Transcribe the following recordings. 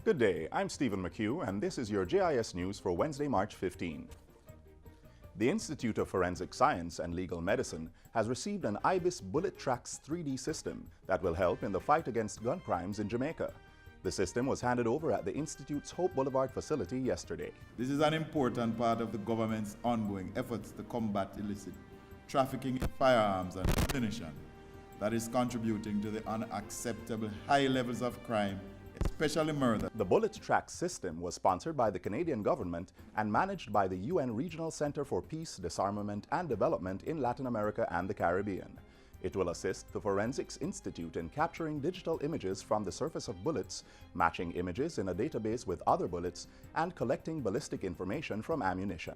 Good day, I'm Stephen McHugh, and this is your JIS News for Wednesday, March 15. The Institute of Forensic Science and Legal Medicine has received an IBIS Bullet Tracks 3D system that will help in the fight against gun crimes in Jamaica. The system was handed over at the Institute's Hope Boulevard facility yesterday. This is an important part of the government's ongoing efforts to combat illicit trafficking in firearms and ammunition that is contributing to the unacceptable high levels of crime, especially murder. The Bullet Tracks system was sponsored by the Canadian government and managed by the UN Regional Center for Peace, Disarmament and Development in Latin America and the Caribbean. It will assist the Forensics Institute in capturing digital images from the surface of bullets, matching images in a database with other bullets, and collecting ballistic information from ammunition.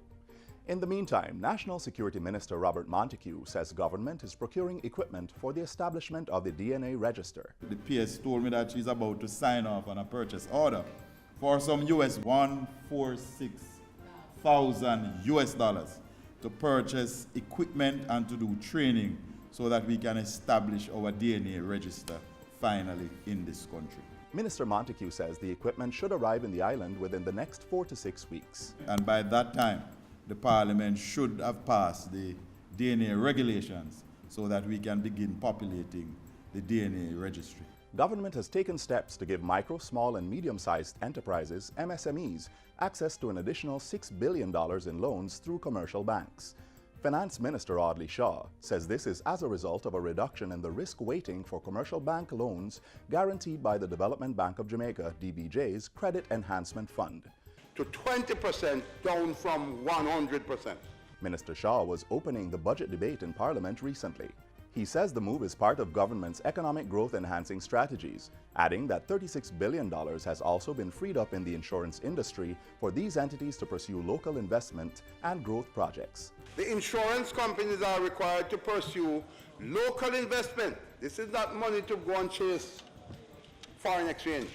In the meantime, National Security Minister Robert Montego says government is procuring equipment for the establishment of the DNA register. The PS told me that she's about to sign off on a purchase order for some $146,000 to purchase equipment and to do training so that we can establish our DNA register finally in this country. Minister Montego says the equipment should arrive in the island within the next 4 to 6 weeks. And by that time, the Parliament should have passed the DNA regulations so that we can begin populating the DNA registry. Government has taken steps to give micro, small and medium-sized enterprises, MSMEs, access to an additional $6 billion in loans through commercial banks. Finance Minister Audley Shaw says this is as a result of a reduction in the risk weighting for commercial bank loans guaranteed by the Development Bank of Jamaica, DBJ's Credit Enhancement Fund. To 20% down from 100%. Minister Shaw was opening the budget debate in Parliament recently. He says the move is part of government's economic growth enhancing strategies, adding that $36 billion has also been freed up in the insurance industry for these entities to pursue local investment and growth projects. The insurance companies are required to pursue local investment. This is not money to go and chase foreign exchange.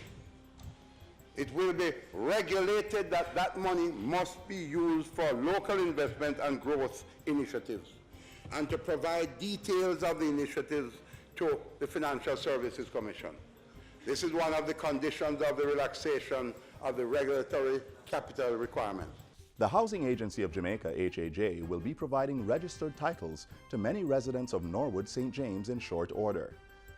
It will be regulated that that money must be used for local investment and growth initiatives, and to provide details of the initiatives to the Financial Services Commission. This is one of the conditions of the relaxation of the regulatory capital requirements. The Housing Agency of Jamaica, HAJ, will be providing registered titles to many residents of Norwood, St. James in short order.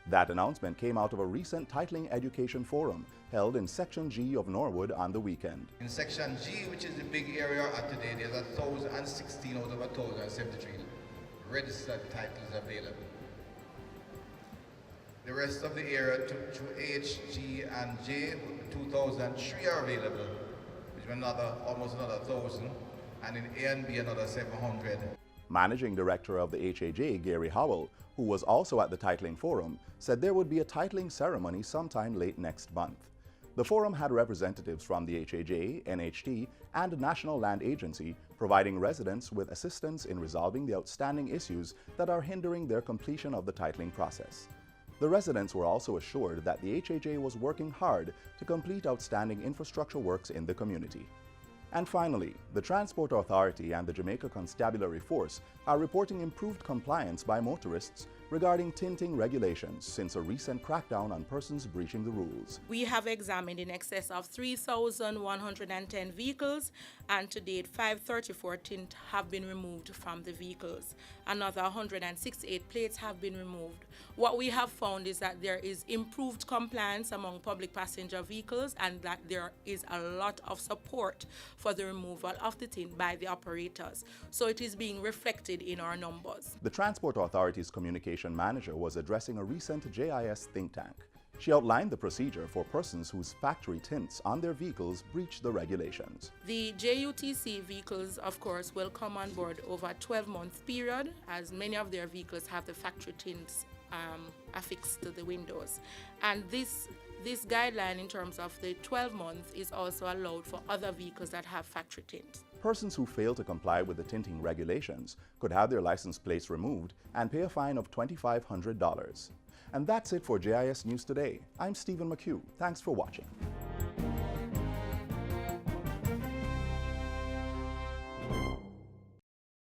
That announcement came out of a recent titling education forum held in Section G of Norwood on the weekend. In Section G, which is the big area today, there's 1,016 out of 1,073 registered titles available. The rest of the area to H, G, and J, 2,003 are available, which is almost another 1,000, and in A and B another 700. Managing Director of the HAJ, Gary Howell, who was also at the titling forum, said there would be a titling ceremony sometime late next month. The forum had representatives from the HAJ, NHT, and National Land Agency providing residents with assistance in resolving the outstanding issues that are hindering their completion of the titling process. The residents were also assured that the HAJ was working hard to complete outstanding infrastructure works in the community. And finally, the Transport Authority and the Jamaica Constabulary Force are reporting improved compliance by motorists regarding tinting regulations since a recent crackdown on persons breaching the rules. We have examined in excess of 3,110 vehicles, and to date 534 tint have been removed from the vehicles. Another 168 plates have been removed. What we have found is that there is improved compliance among public passenger vehicles, and that there is a lot of support for the removal of the tint by the operators. So it is being reflected in our numbers. The Transport Authority's communication manager was addressing a recent JIS think tank. She outlined the procedure for persons whose factory tints on their vehicles breach the regulations. The JUTC vehicles, of course, will come on board over a 12-month period, as many of their vehicles have the factory tints affixed to the windows. And this guideline in terms of the 12 months is also allowed for other vehicles that have factory tint. Persons who fail to comply with the tinting regulations could have their license plates removed and pay a fine of $2,500. And that's it for JIS News Today. I'm Stephen McHugh. Thanks for watching.